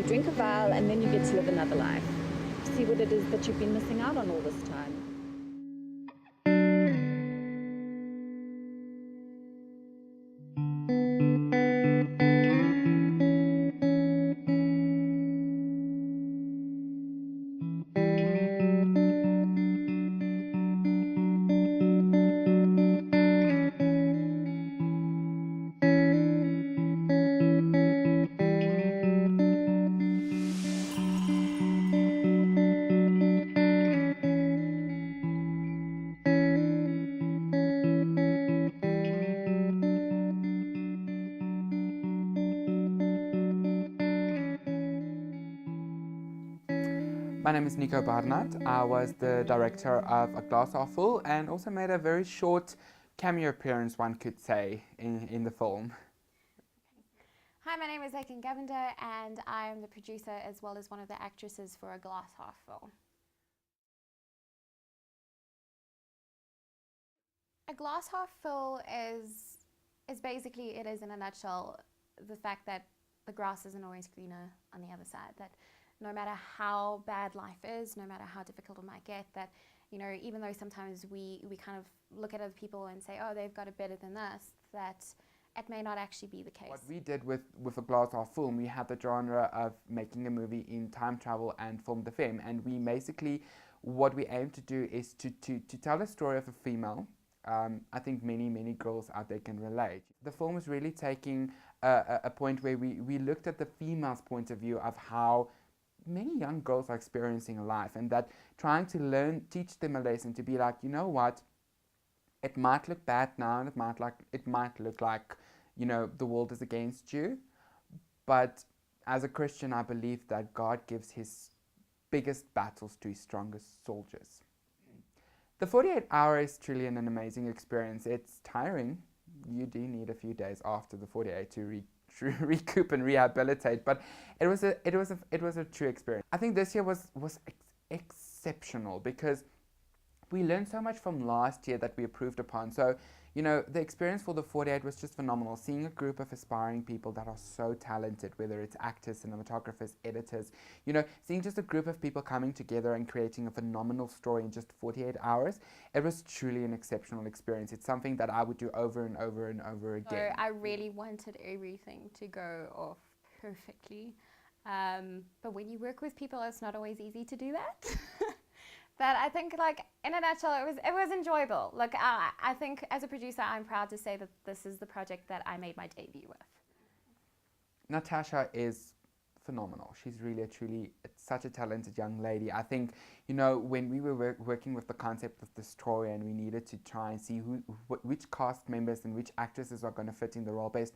drink a vial, and then you get to live another life. See what it is that you've been missing out on all this time. My name is Nicho Barnard. I was the director of A Glass Half Full and also made a very short cameo appearance, one could say, in the film. Hi, my name is Laikin, Govender, and I am the producer as well as one of the actresses for A Glass Half Full. A Glass Half Full is basically, it is in a nutshell, the fact that the grass isn't always greener on the other side, that no matter how bad life is, no matter how difficult it might get, that, you know, even though sometimes we kind of look at other people and say, oh, they've got it better than us, that it may not actually be the case. What we did with A Glass Half Full, we had the genre of making a movie in time travel and film de femme, and we basically, what we aim to do is to tell the story of a female. I think many girls out there can relate. The film is really taking a point where we looked at the female's point of view of how many young girls are experiencing life, and that trying to teach them a lesson to be like, you know what, it might look bad now, and it might look like, you know, the world is against you, but as a Christian, I believe that God gives his biggest battles to his strongest soldiers. The 48 hours is truly an amazing experience. It's tiring. You do need a few days after the 48 to recoup and rehabilitate, but it was a true experience. I think this year was exceptional because we learned so much from last year that we improved upon. So, you know, the experience for the 48 was just phenomenal. Seeing a group of aspiring people that are so talented, whether it's actors, cinematographers, editors, you know, seeing just a group of people coming together and creating a phenomenal story in just 48 hours, it was truly an exceptional experience. It's something that I would do over and over and over again. So I really wanted everything to go off perfectly. But when you work with people, it's not always easy to do that. But I think, like, in a nutshell, it was enjoyable. Like, I think as a producer, I'm proud to say that this is the project that I made my debut with. Natasha is phenomenal. She's really such a talented young lady. I think, you know, when we were working with the concept of the story and we needed to try and see which cast members and which actresses are going to fit in the role best,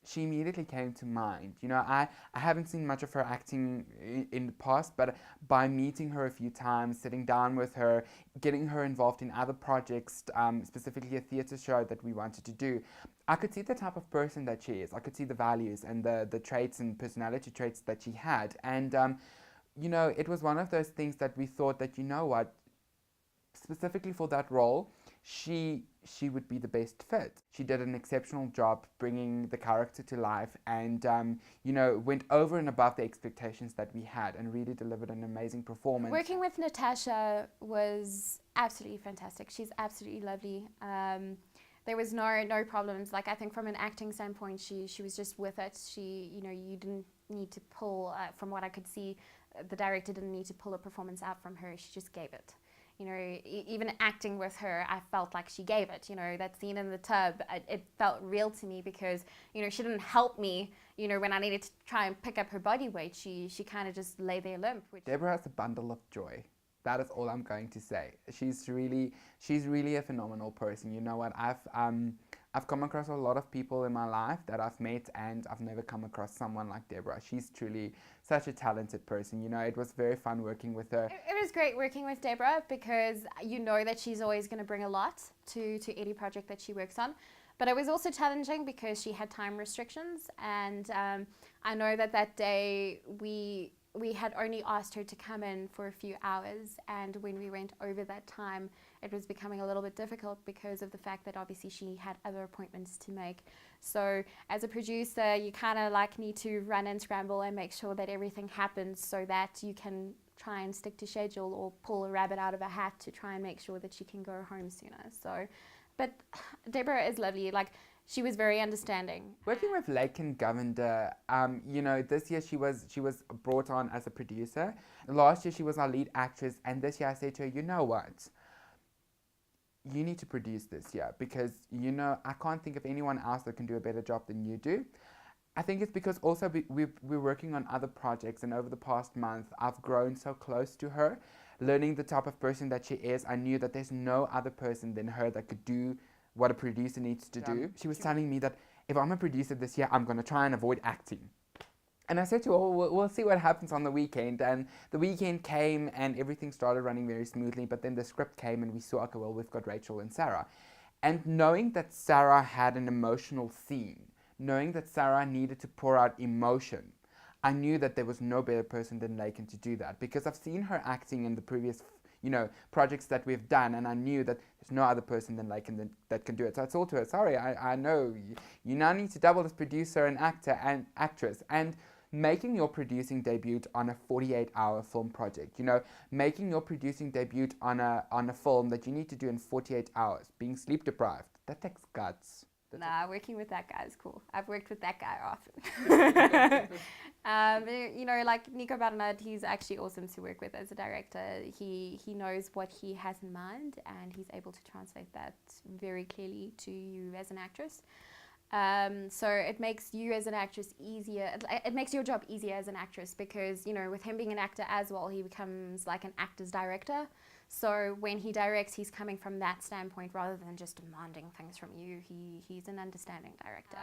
she immediately came to mind. You know, I haven't seen much of her acting in the past, but by meeting her a few times, sitting down with her, getting her involved in other projects, specifically a theatre show that we wanted to do, I could see the type of person that she is. I could see the values and the traits and personality traits that she had. And, you know, it was one of those things that we thought that, you know what, specifically for that role, she would be the best fit. She did an exceptional job bringing the character to life and, you know, went over and above the expectations that we had and really delivered an amazing performance. Working with Natasha was absolutely fantastic. She's absolutely lovely. There was no problems. Like, I think from an acting standpoint, she was just with it. You know, you didn't need to pull, from what I could see, the director didn't need to pull a performance out from her. She just gave it. You know, even acting with her, I felt like she gave it. You know, that scene in the tub, it felt real to me because, you know, she didn't help me, you know, when I needed to try and pick up her body weight. She kind of just lay there limp. Deborah has a bundle of joy. That is all I'm going to say. She's really a phenomenal person. You know what? I've come across a lot of people in my life that I've met, and I've never come across someone like Deborah. She's truly such a talented person. You know, it was very fun working with her. It was great working with Deborah because you know that she's always going to bring a lot to any project that she works on. But it was also challenging because she had time restrictions, and I know that day we had only asked her to come in for a few hours, and when we went over that time, it was becoming a little bit difficult because of the fact that obviously she had other appointments to make. So as a producer, you kind of like need to run and scramble and make sure that everything happens so that you can try and stick to schedule or pull a rabbit out of a hat to try and make sure that she can go home sooner. So, but Deborah is lovely. Like, she was very understanding. Working with Laikin Govender, you know, this year she was brought on as a producer. Last year she was our lead actress, and this year I said to her, you know what? You need to produce this year because, you know, I can't think of anyone else that can do a better job than you do. I think it's because also we're working on other projects, and over the past month I've grown so close to her, learning the type of person that she is. I knew that there's no other person than her that could do what a producer needs to do. She was telling me that if I'm a producer this year, I'm going to try and avoid acting. And I said to her, oh, we'll see what happens on the weekend. And the weekend came and everything started running very smoothly. But then the script came and we saw, okay, well, we've got Rachel and Sarah. And knowing that Sarah had an emotional scene, knowing that Sarah needed to pour out emotion, I knew that there was no better person than Laikin to do that. Because I've seen her acting in the previous projects that we've done, and I knew that there's no other person than Laikin that can do it. So I told her, sorry, I know you now need to double as producer and actor and actress, and making your producing debut on a 48-hour film project, making your producing debut on a film that you need to do in 48 hours, being sleep deprived, that takes guts. Nah, working with that guy is cool. I've worked with that guy often. Like Nicho Barnard, he's actually awesome to work with as a director. He knows what he has in mind, and he's able to translate that very clearly to you as an actress. So it makes you as an actress easier. It makes your job easier as an actress because, with him being an actor as well, he becomes like an actor's director. So when he directs, he's coming from that standpoint rather than just demanding things from you. He's an understanding director.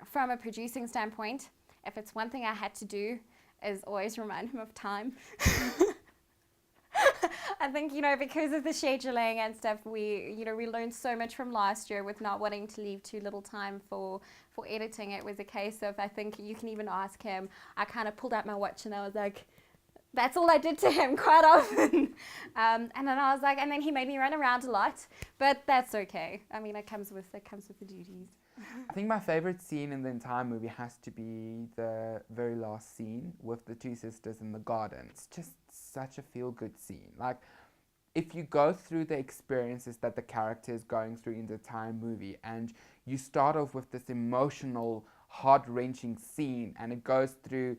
From a producing standpoint, if it's one thing I had to do is always remind him of time. I think, because of the scheduling and stuff, we learned so much from last year with not wanting to leave too little time for editing. It was a case of, I think you can even ask him, I kind of pulled out my watch and I was like, that's all I did to him quite often. And then I was like, and then he made me run around a lot, but that's okay. I mean, it comes with the duties. I think my favorite scene in the entire movie has to be the very last scene with the two sisters in the garden. It's just such a feel-good scene. Like, if you go through the experiences that the character is going through in the entire movie, and you start off with this emotional, heart-wrenching scene, and it goes through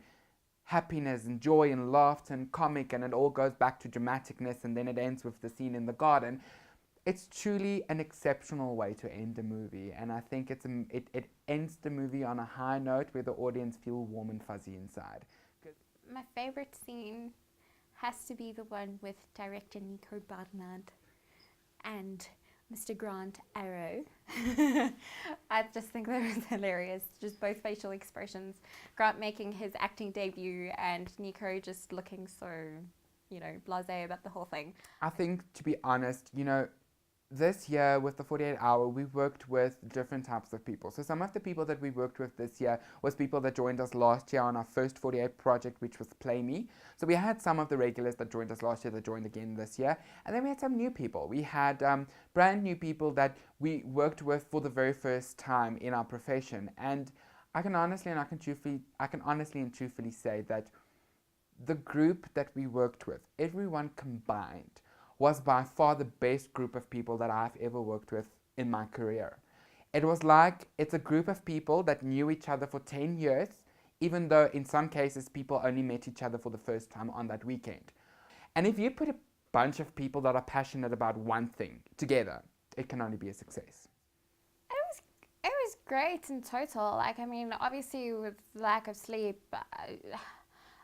happiness and joy and laughter and comic, and it all goes back to dramaticness, and then it ends with the scene in the garden. It's truly an exceptional way to end a movie, and I think it ends the movie on a high note where the audience feel warm and fuzzy inside. My favorite scene has to be the one with director Nicho Barnard and Mr. Grant Arrow. I just think that was hilarious. Just both facial expressions. Grant making his acting debut and Nicho just looking so, blasé about the whole thing. I think, to be honest, this year with the 48 Hour, we worked with different types of people. So some of the people that we worked with this year was people that joined us last year on our first 48 project, which was Play Me. So we had some of the regulars that joined us last year that joined again this year. And then we had some new people. We had brand new people that we worked with for the very first time in our profession. And I can honestly and truthfully say that the group that we worked with, everyone combined, was by far the best group of people that I've ever worked with in my career. It was like it's a group of people that knew each other for 10 years, even though in some cases people only met each other for the first time on that weekend. And if you put a bunch of people that are passionate about one thing together, it can only be a success. It was great in total. Obviously with lack of sleep,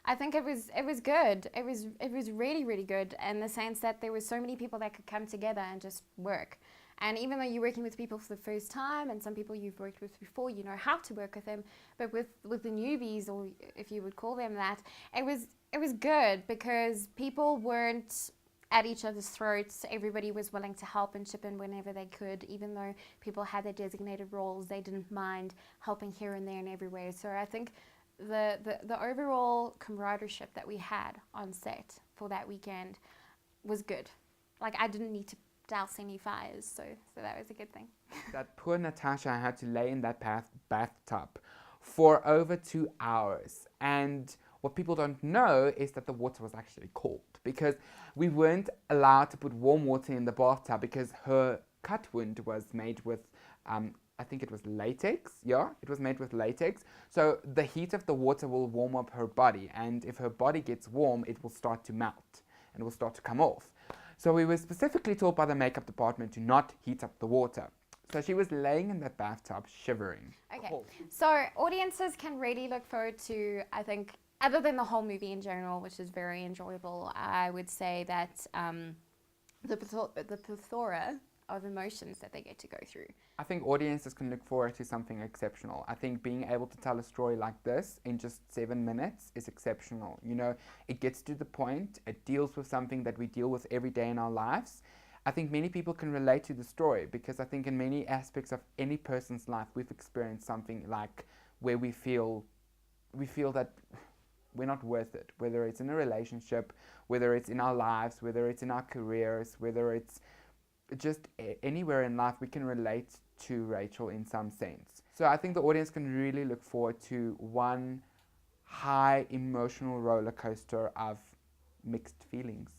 I think it was good. It was really, really good in the sense that there were so many people that could come together and just work. And even though you're working with people for the first time and some people you've worked with before, you know how to work with them, but with the newbies, or if you would call them that, it was good because people weren't at each other's throats. Everybody was willing to help and chip in whenever they could. Even though people had their designated roles, they didn't mind helping here and there and everywhere. So I think the overall camaraderie that we had on set for that weekend was good. Like, I didn't need to douse any fires, so that was a good thing. That poor Natasha had to lay in that bathtub for over 2 hours. And what people don't know is that the water was actually cold, because we weren't allowed to put warm water in the bathtub because her cut wound was made with, I think it was latex. Yeah, it was made with latex. So the heat of the water will warm up her body, and if her body gets warm, it will start to melt and will start to come off. So we were specifically told by the makeup department to not heat up the water. So she was laying in that bathtub shivering. Okay, Cold. so audiences can really look forward to, I think, other than the whole movie in general, which is very enjoyable, I would say that the plethora of emotions that they get to go through. I think audiences can look forward to something exceptional. I think being able to tell a story like this in just 7 minutes is exceptional. You know, it gets to the point, it deals with something that we deal with every day in our lives. I think many people can relate to the story, because I think in many aspects of any person's life, we've experienced something like where we feel that we're not worth it, whether it's in a relationship, whether it's in our lives, whether it's in our careers, whether it's just anywhere in life. We can relate to Rachel in some sense. So I think the audience can really look forward to one high emotional roller coaster of mixed feelings.